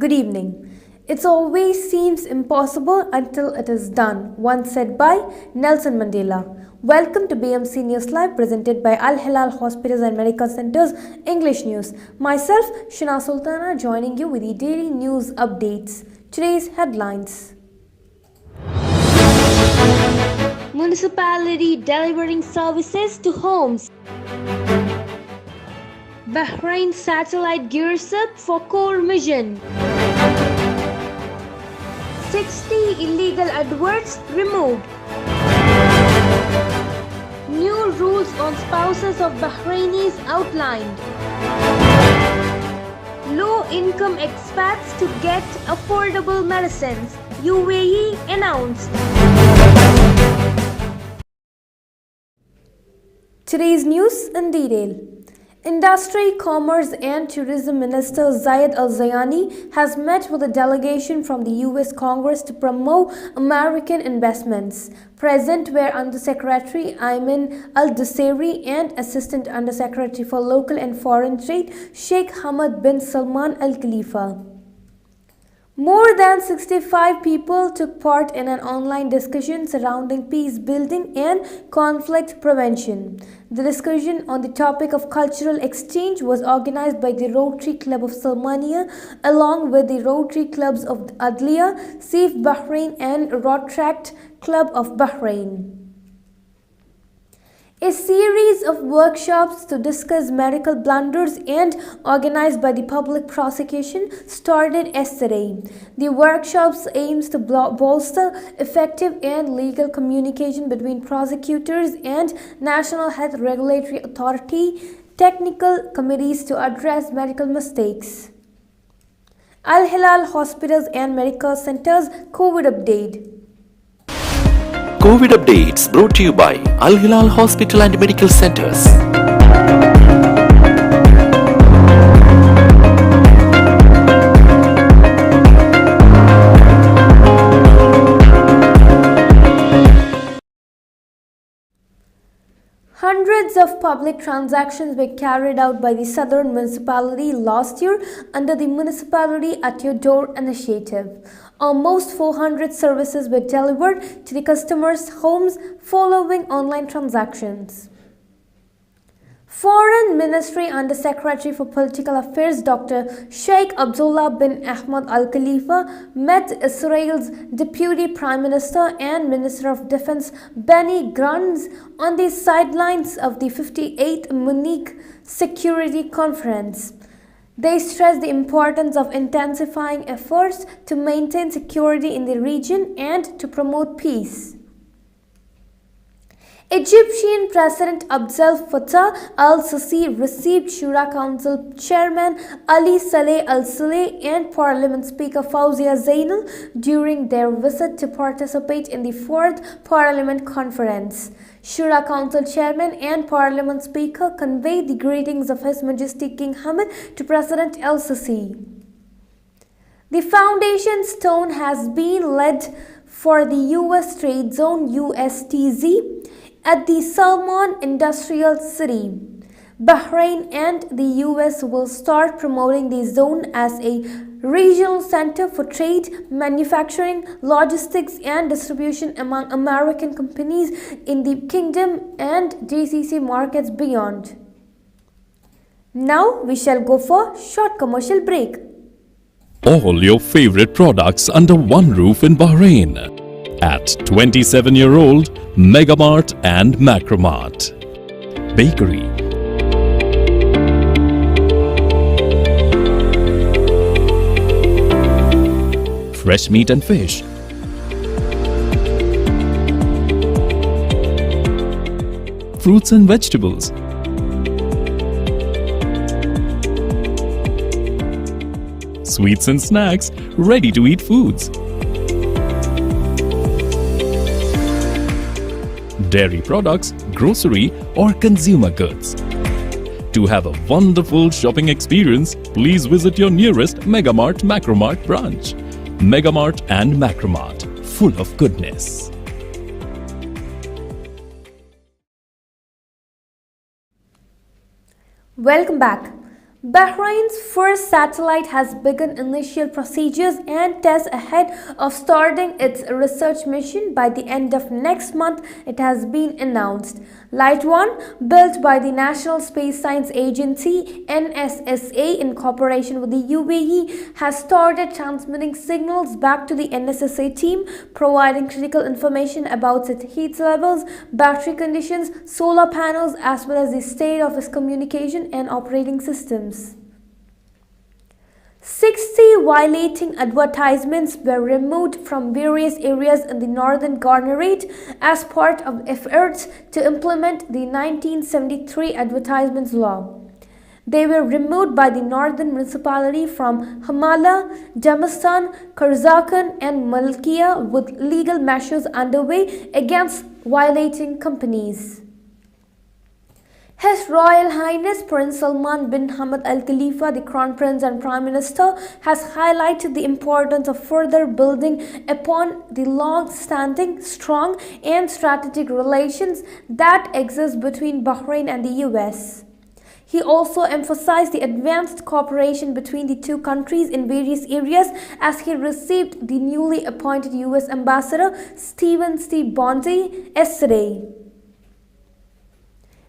Good evening. It always seems impossible until it is done, once said by Nelson Mandela. Welcome to BMC News Live, presented by Al Hilal Hospitals and Medical Centers English News. Myself, Shana Sultana, joining you with the daily news updates. Today's headlines. Municipality delivering services to homes. Bahrain satellite gears up for core mission. 60 illegal adverts removed. New rules on spouses of Bahrainis outlined. Low-income expats to get affordable medicines, UAE announced. Today's news in detail. Industry, Commerce and Tourism Minister Zayed Al-Zayani has met with a delegation from the US Congress to promote American investments. Present were Undersecretary Ayman Al-Dusseiri and Assistant Undersecretary for Local and Foreign Trade Sheikh Hamad bin Salman Al Khalifa. More than 65 people took part in an online discussion surrounding peace building and conflict prevention. The discussion on the topic of cultural exchange was organized by the Rotary Club of Salmania along with the Rotary Clubs of Adliya, Safe Bahrain and Rotaract Club of Bahrain. A series of workshops to discuss medical blunders and organized by the public prosecution started yesterday. The workshops aims to bolster effective and legal communication between prosecutors and National Health Regulatory Authority technical committees to address medical mistakes. Al Hilal Hospitals and Medical Centers COVID update. COVID updates brought to you by Al Hilal Hospital and Medical Centers. Hundreds of public transactions were carried out by the Southern Municipality last year under the Municipality at Your Door initiative. Almost 400 services were delivered to the customers' homes following online transactions. Foreign Ministry Under-Secretary for Political Affairs Dr. Sheikh Abdullah bin Ahmad Al Khalifa met Israel's Deputy Prime Minister and Minister of Defense Benny Gantz on the sidelines of the 58th Munich Security Conference. They stressed the importance of intensifying efforts to maintain security in the region and to promote peace. Egyptian President Abdel Fattah al-Sisi received Shura Council Chairman Ali Saleh al-Saleh and Parliament Speaker Fawzia Zainal during their visit to participate in the 4th Parliament Conference. Shura Council Chairman and Parliament Speaker conveyed the greetings of His Majesty King Hamad to President al-Sisi. The foundation stone has been laid for the US Trade Zone USTZ at the Salman Industrial City. Bahrain and the US will start promoting the zone as a regional center for trade, manufacturing, logistics and distribution among American companies in the kingdom and GCC markets beyond. Now we shall go for short commercial break. All your favorite products under one roof in Bahrain at 27-year-old Megamart and Macromart. Bakery, fresh meat and fish, fruits and vegetables, sweets and snacks, ready-to-eat foods, dairy products, grocery or consumer goods. To have a wonderful shopping experience, please visit your nearest Megamart Macromart branch. Megamart and Macromart, full of goodness. Welcome back. Bahrain's first satellite has begun initial procedures and tests ahead of starting its research mission by the end of next month, it has been announced. Light 1, built by the National Space Science Agency (NSSA) in cooperation with the UAE, has started transmitting signals back to the NSSA team, providing critical information about its heat levels, battery conditions, solar panels, as well as the state of its communication and operating systems. 60 violating advertisements were removed from various areas in the Northern Governorate as part of efforts to implement the 1973 Advertisements Law. They were removed by the Northern Municipality from Hamala, Damastan, Karzakan and Malkia, with legal measures underway against violating companies. His Royal Highness Prince Salman bin Hamad Al Khalifa, the Crown Prince and Prime Minister, has highlighted the importance of further building upon the long-standing, strong and strategic relations that exist between Bahrain and the US. He also emphasized the advanced cooperation between the two countries in various areas as he received the newly appointed US Ambassador Stephen C. Bondi yesterday.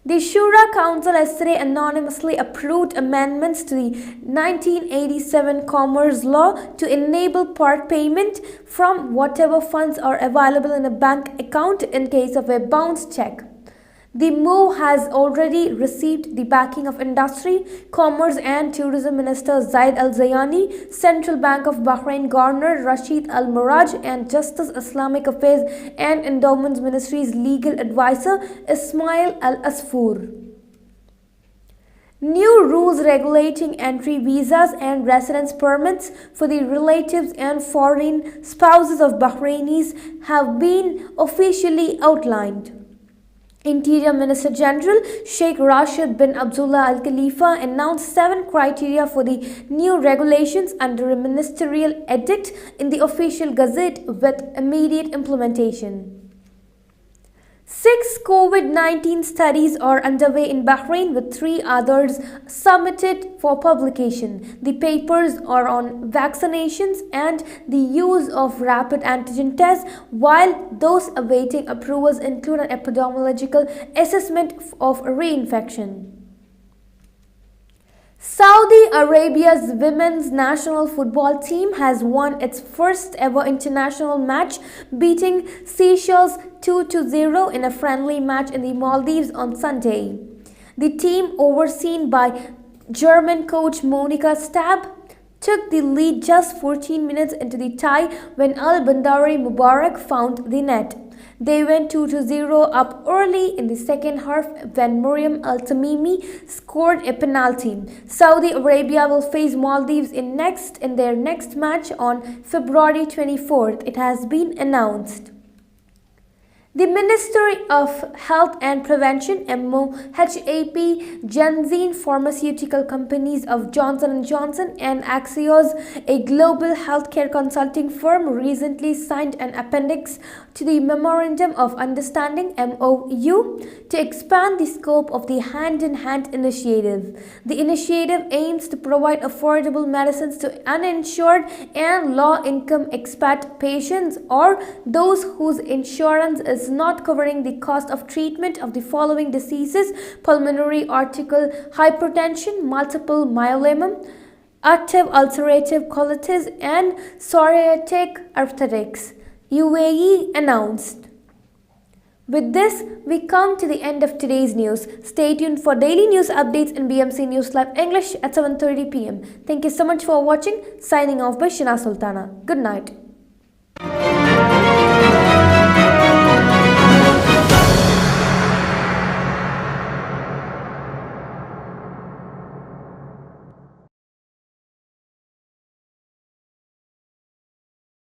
The Shura Council yesterday anonymously approved amendments to the 1987 Commerce Law to enable part payment from whatever funds are available in a bank account in case of a bounced check. The move has already received the backing of Industry, Commerce and Tourism Minister Zaid Al Zayani, Central Bank of Bahrain Governor Rashid Al Muraj, and Justice, Islamic Affairs and Endowments Ministry's legal advisor Ismail Al Asfour. New rules regulating entry visas and residence permits for the relatives and foreign spouses of Bahrainis have been officially outlined. Interior Minister General Sheikh Rashid bin Abdullah Al Khalifa announced 7 criteria for the new regulations under a ministerial edict in the official gazette with immediate implementation. 6 COVID-19 studies are underway in Bahrain with 3 others submitted for publication. The papers are on vaccinations and the use of rapid antigen tests, while those awaiting approvals include an epidemiological assessment of reinfection. Saudi Arabia's women's national football team has won its first ever international match, beating Seychelles 2-0 in a friendly match in the Maldives on Sunday. The team, overseen by German coach Monika Stab, took the lead just 14 minutes into the tie when Al Bandari Mubarak found the net. They went 2-0 up early in the second half when Miriam Al Tamimi scored a penalty. Saudi Arabia will face Maldives in their next match on February 24th. It has been announced. The Ministry of Health and Prevention MOHAP Janssen pharmaceutical companies of Johnson & Johnson and Axios, a global healthcare consulting firm, recently signed an appendix to the Memorandum of Understanding MOU to expand the scope of the Hand-in-Hand initiative. The initiative aims to provide affordable medicines to uninsured and low-income expat patients or those whose insurance is not covering the cost of treatment of the following diseases: pulmonary arterial hypertension, multiple myeloma, active ulcerative colitis, and psoriatic arthritis, UAE announced. With this, we come to the end of today's news. Stay tuned for daily news updates in BMC News Live English at 7:30 p.m. Thank you so much for watching. Signing off by Shina Sultana. Good night.